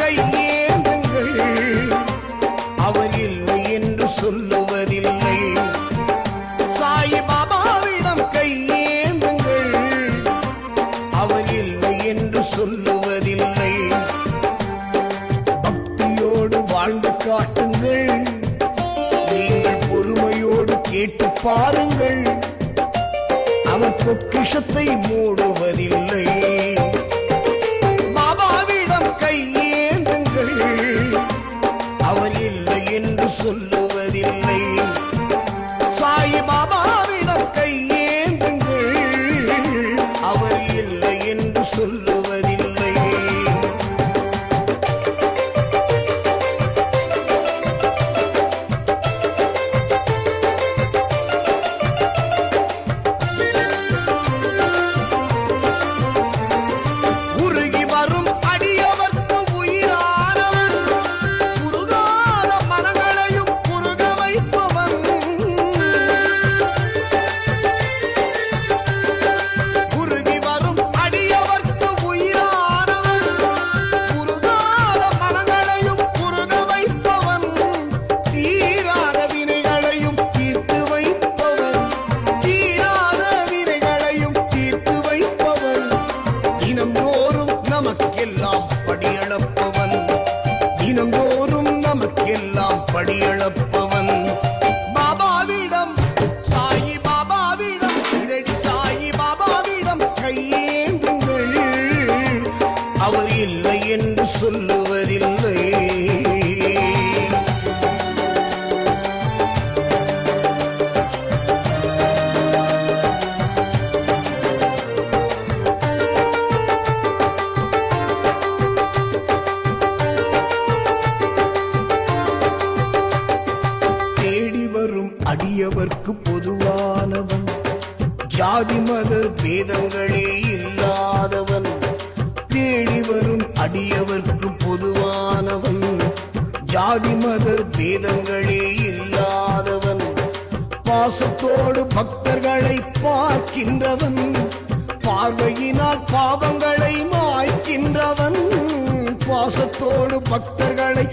கையேந்துங்கள், அவர் இல்லை என்று சொல்லுவதில்லை. சாயி பாபாவிடம் கையேந்துங்கள், அவர் இல்லை என்று சொல்லுவதில்லை. பக்தியோடு வாழ்ந்து காட்டுங்கள், நீங்கள் பொறுமையோடு கேட்டு பாருங்கள், அவர் பொக்கிஷத்தை மூடுவதில்லை. பாபாவிடம் கையேந்துங்கள், அவர் இல்லை என்று சொல்லுவதில்லை. சாயி பாபாவிடம் கையேந்துங்கள், அவர் இல்லை என்று சொல்லுவதில்லை. உருகி வரும் அடியவர்க்கு உயிரானவன், உருகாத மனங்களையும் உருக வைப்பவன். உருகி வரும் அடியவர்க்கு உயிரானவன், உருகாத மனங்களையும் உருக வைப்பவன். தீராத வினைகளையும் தீர்த்து வைப்பவன், தீராத வினைகளையும் தீர்த்து வைப்பவன். தினம்தோறும் நமக்கெல்லாம் படியளப்பவன், தினம்தோறும் நமக்கெல்லாம் படியளப்பவன். பாபாவிடம், சாயி பாபாவிடம், இரடி சாயி பாபாவிடம் கையேந்துங்கள், அவர் இல்லை என்று சொல்லுவதில்லை. தேடி வரும் அடியவர்க்கு பொதுவானவன், ஜாதி மத பேதங்களே இல்லாதவன். தேடி வரும் அடியவர்க்கு பொதுவானவன், ஜாதி மத பேதங்களே இல்லாதவன். பாசத்தோடு பக்தர்களை பார்க்கின்றவன், பார்வையினால் பாவங்களை மாய்க்கின்றவன். பாசத்தோடு பக்தர்களை